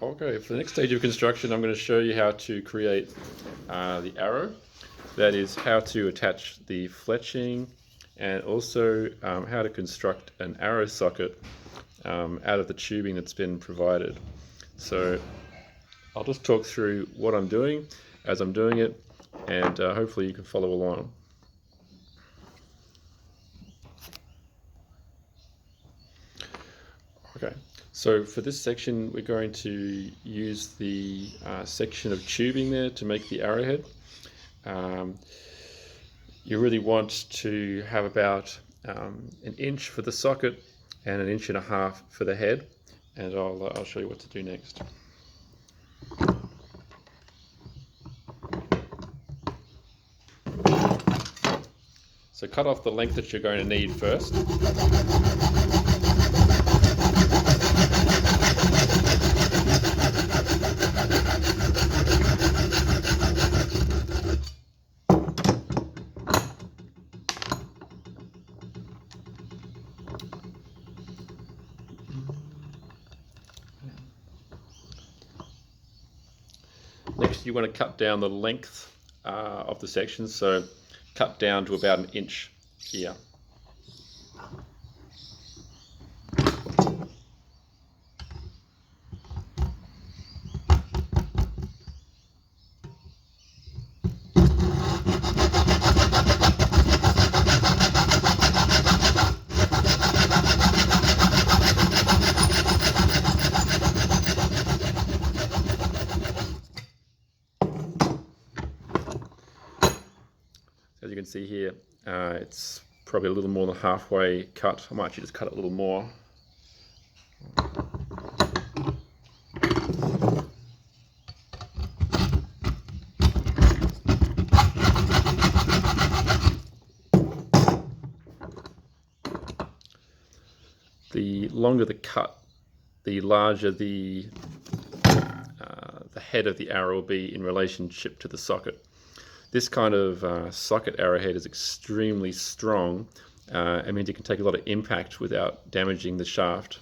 Okay, for the next stage of construction, I'm going to show you how to create the arrow. That is how to attach the fletching and also how to construct an arrow socket out of the tubing that's been provided. So I'll just talk through what I'm doing as I'm doing it, and hopefully you can follow along. Okay, so for this section we're going to use the section of tubing there to make the arrowhead. You really want to have about an inch for the socket and 1.5 inches for the head, and I'll show you what to do next. So cut off the length that you're going to need first. Next, you want to cut down the length of the section, so cut down to about 1 inch here. As you can see here, it's probably a little more than halfway cut. I might actually just cut it a little more. The longer the cut, the larger the head of the arrow will be in relationship to the socket. This kind of socket arrowhead is extremely strong. It means you can take a lot of impact without damaging the shaft.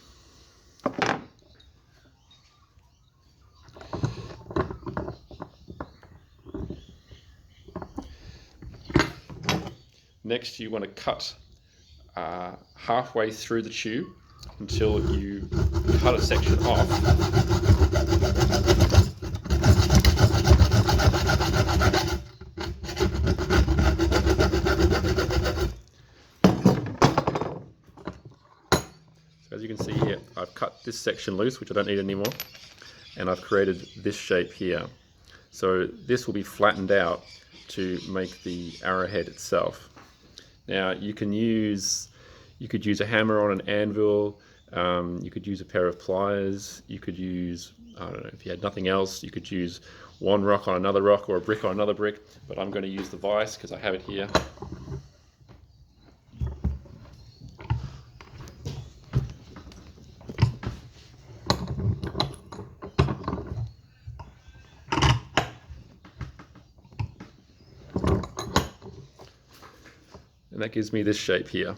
Next, you want to cut halfway through the tube until you cut a section off. As you can see here, I've cut this section loose, which I don't need anymore, and I've created this shape here. So this will be flattened out to make the arrowhead itself. Now you could use a hammer on an anvil, you could use a pair of pliers, you could use, I don't know, if you had nothing else, you could use one rock on another rock or a brick on another brick, but I'm going to use the vise because I have it here. And that gives me this shape here.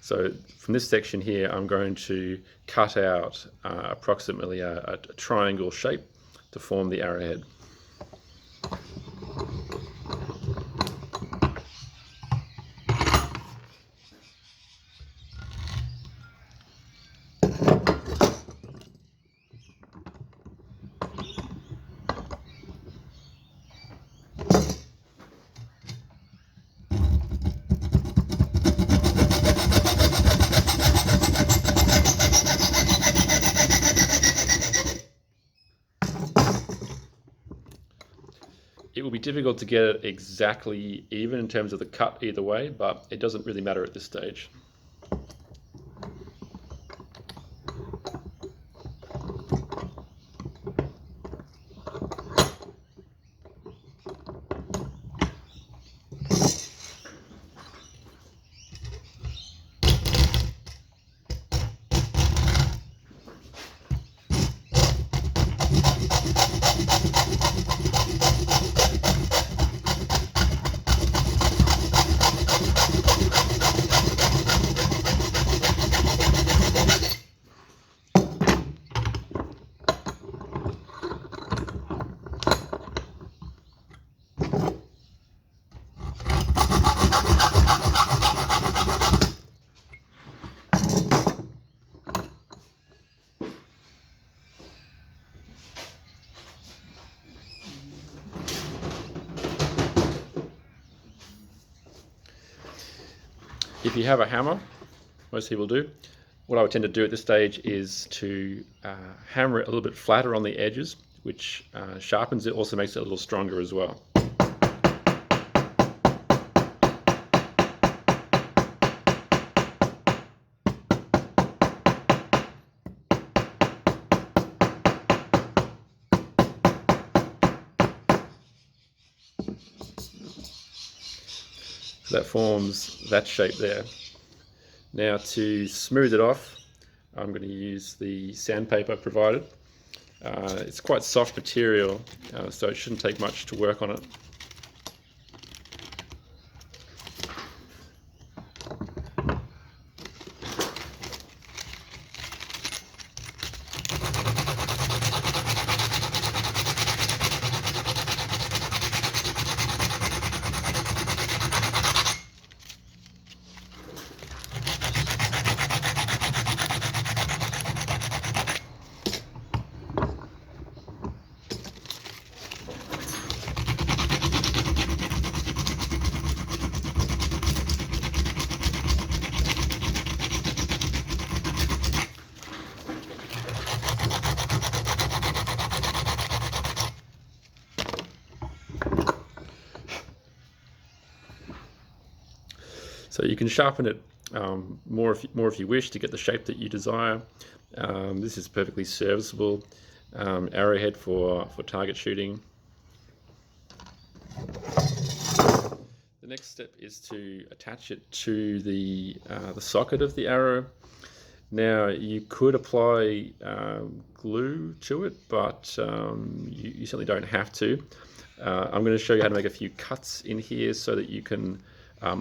So from this section here, I'm going to cut out approximately a triangle shape to form the arrowhead. It will be difficult to get it exactly even in terms of the cut either way, but it doesn't really matter at this stage. If you have a hammer, most people do, what I would tend to do at this stage is to hammer it a little bit flatter on the edges, which sharpens it, also makes it a little stronger as well. So that forms that shape there. Now to smooth it off, I'm going to use the sandpaper provided. It's quite soft material, so it shouldn't take much to work on it. So you can sharpen it more if you wish to get the shape that you desire. This is perfectly serviceable arrowhead for target shooting. The next step is to attach it to the socket of the arrow. Now you could apply glue to it, but you certainly don't have to. I'm going to show you how to make a few cuts in here so that you can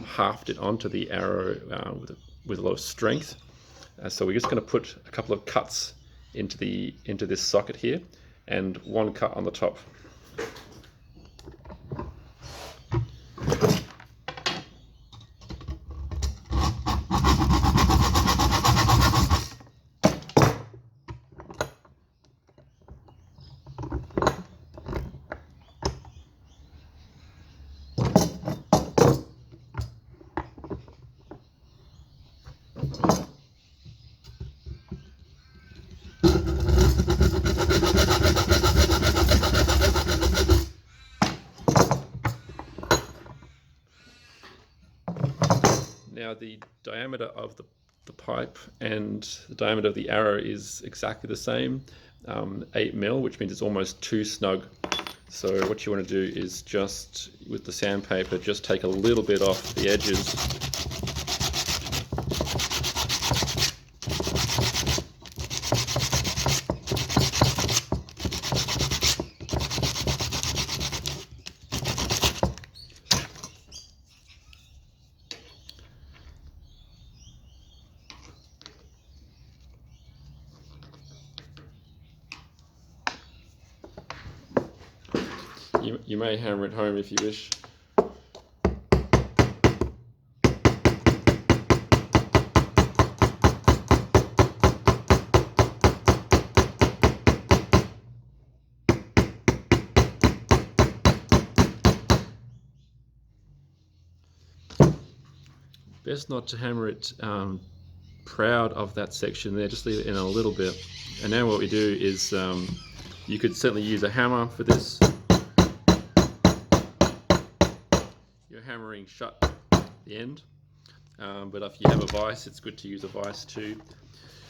haft it onto the arrow with a lot of strength. So we're just going to put a couple of cuts into this socket here, and one cut on the top. Now the diameter of the pipe and the diameter of the arrow is exactly the same, 8 mil, which means it's almost too snug. So what you want to do is just, with the sandpaper, just take a little bit off the edges. You may hammer it home if you wish. Best not to hammer it proud of that section there, just leave it in a little bit. And now what we do is, you could certainly use a hammer for this. You're hammering shut the end, but if you have a vise, it's good to use a vise too.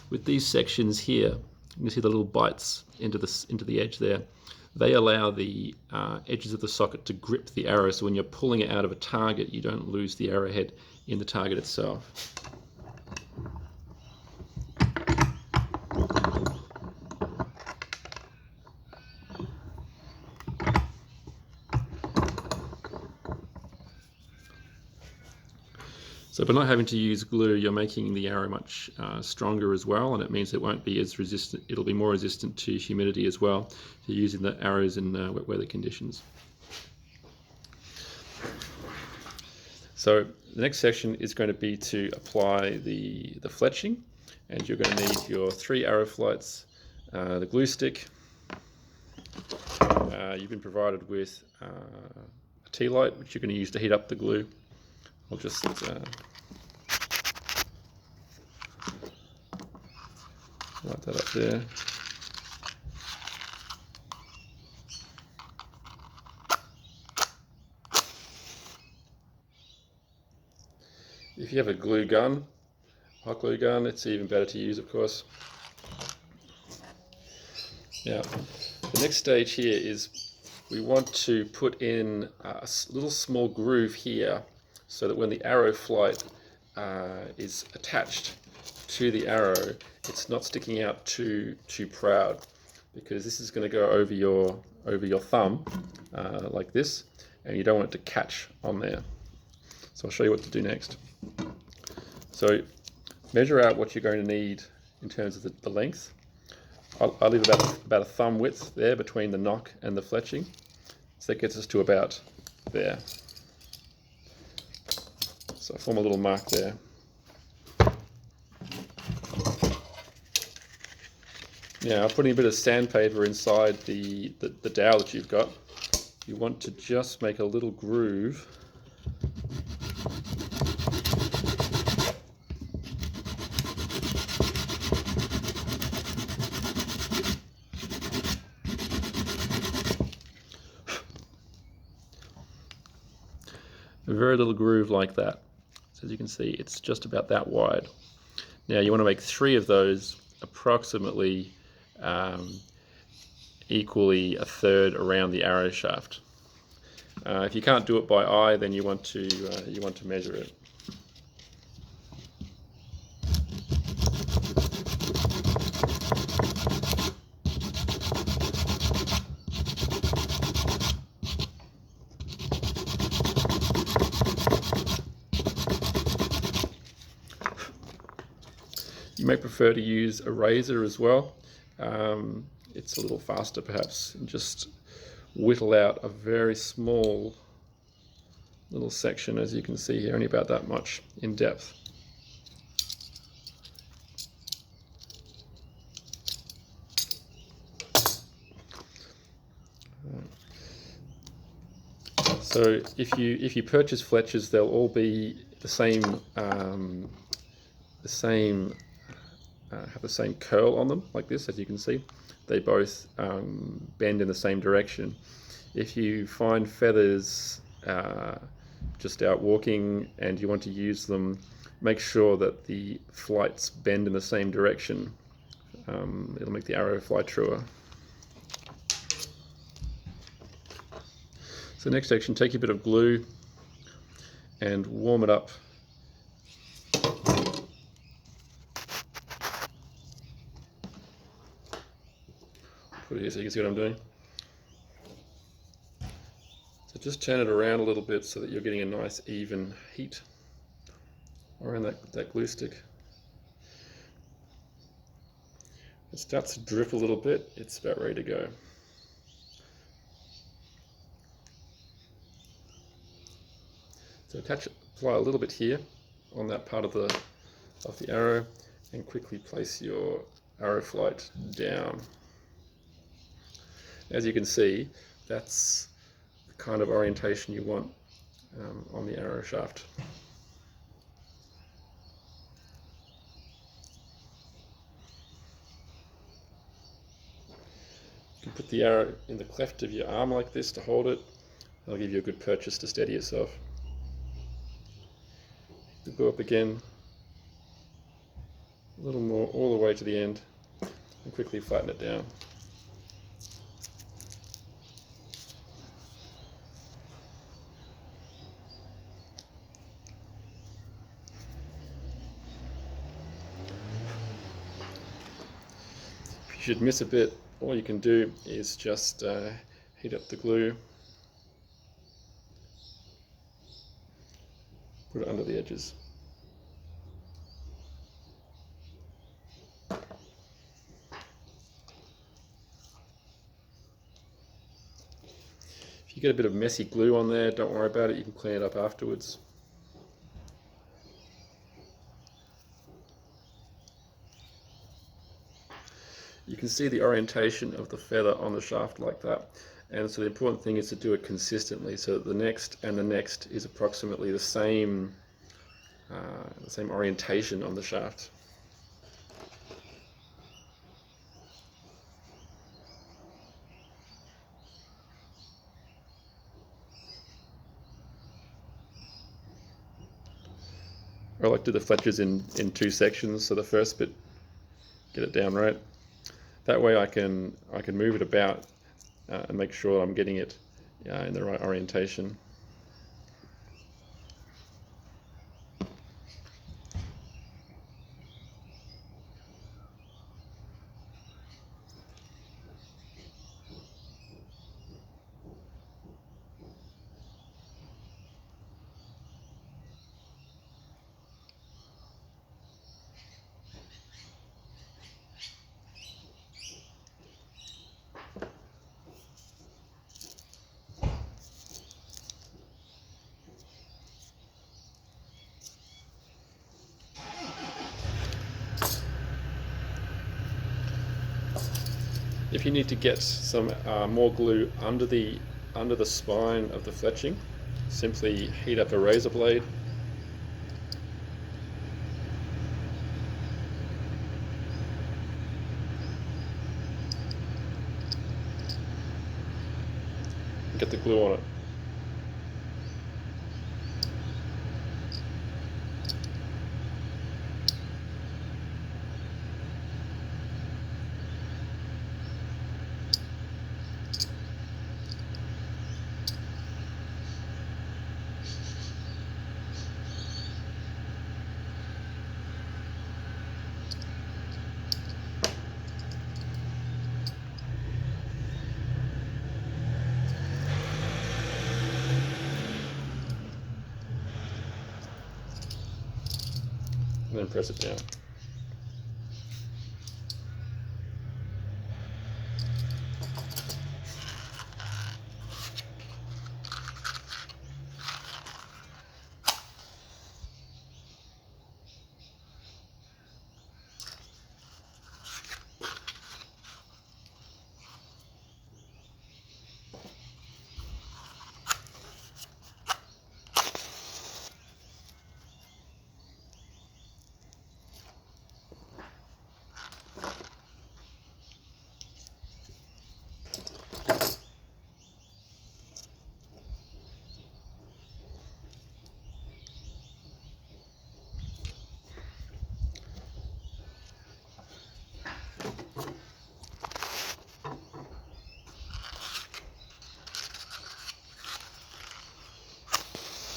With these sections here, you can see the little bites into the edge there. They allow the edges of the socket to grip the arrow, so when you're pulling it out of a target, you don't lose the arrowhead in the target itself. So by not having to use glue, you're making the arrow much stronger as well, and it means it won't be as resistant. It'll be more resistant to humidity as well. So you're using the arrows in wet weather conditions. So the next section is going to be to apply the fletching, and you're going to need your 3 arrow flights, the glue stick. You've been provided with a tea light, which you're going to use to heat up the glue. I'll just Light that up there. If you have a glue gun, hot glue gun, it's even better to use, of course. Now, the next stage here is we want to put in a little small groove here so that when the arrow flight is attached to the arrow, it's not sticking out too proud, because this is going to go over your thumb like this, and you don't want it to catch on there. So I'll show you what to do next. So measure out what you're going to need in terms of the length. I'll leave about a thumb width there between the knock and the fletching. So that gets us to about there. So I form a little mark there. Now, putting a bit of sandpaper inside the dowel that you've got, you want to just make a little groove . A very little groove like that. So as you can see, it's just about that wide. Now you want to make 3 of those approximately equally a third around the arrow shaft. If you can't do it by eye, then you want to measure it. You may prefer to use a razor as well. It's a little faster perhaps, and just whittle out a very small little section, as you can see here, only about that much in depth. So if you purchase fletchers, they'll all be the same have the same curl on them, like this, as you can see. They both bend in the same direction. If you find feathers just out walking and you want to use them, make sure that the flights bend in the same direction. It'll make the arrow fly truer. So next section, take a bit of glue and warm it up. Put it here so you can see what I'm doing. So just turn it around a little bit so that you're getting a nice even heat around that glue stick. It starts to drip a little bit, it's about ready to go. So apply a little bit here on that part of the arrow, and quickly place your arrow flight down. As you can see, that's the kind of orientation you want on the arrow shaft. You can put the arrow in the cleft of your arm like this to hold it. That'll give you a good purchase to steady yourself. You go up again, a little more, all the way to the end, and quickly flatten it down. If you should miss a bit, all you can do is just heat up the glue, put it under the edges. If you get a bit of messy glue on there, don't worry about it, you can clean it up afterwards. You can see the orientation of the feather on the shaft like that, and so the important thing is to do it consistently so that the next and the next is approximately the same orientation on the shaft. I like to do the fletches in two sections. So the first bit, get it down right. That way I can move it about and make sure I'm getting it in the right orientation. If you need to get some more glue under the spine of the fletching, simply heat up a razor blade. Get the glue on it. And then press it down.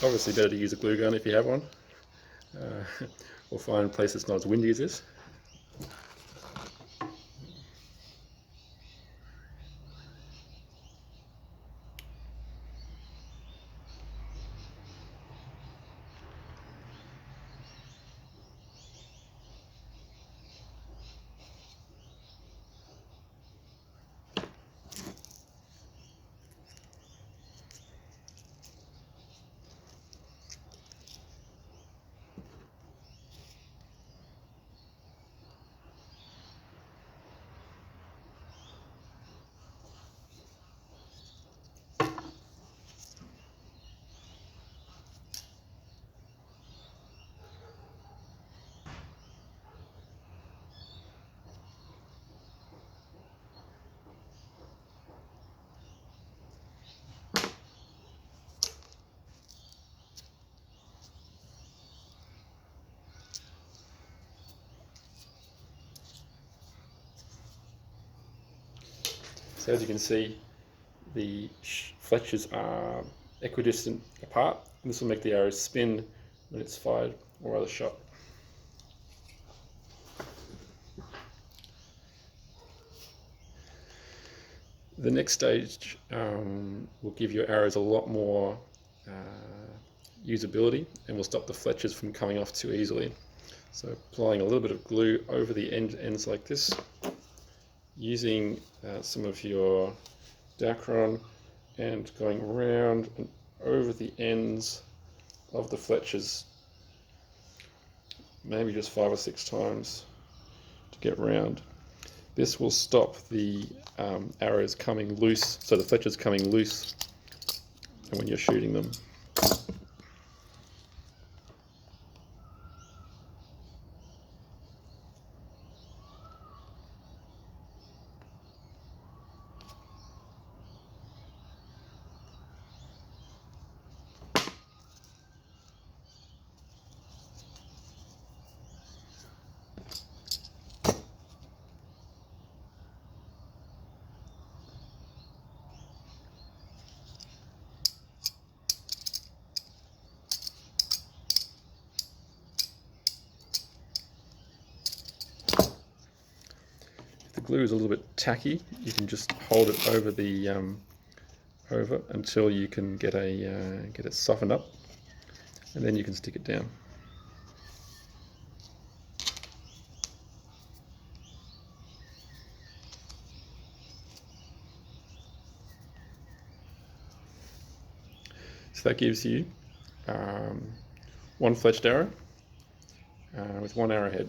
Obviously better to use a glue gun if you have one, or find a place that's not as windy as this. So as you can see, the fletches are equidistant apart. This will make the arrow spin when it's fired or other shot. The next stage will give your arrows a lot more usability and will stop the fletches from coming off too easily. So applying a little bit of glue over the ends like this, using some of your Dacron and going around and over the ends of the fletches, maybe just 5 or 6 times to get round. This will stop the arrows coming loose, so the fletches coming loose when you're shooting them. glue is a little bit tacky, you can just hold it over the over until you can get it softened up, and then you can stick it down. So that gives you one fletched arrow with one arrowhead.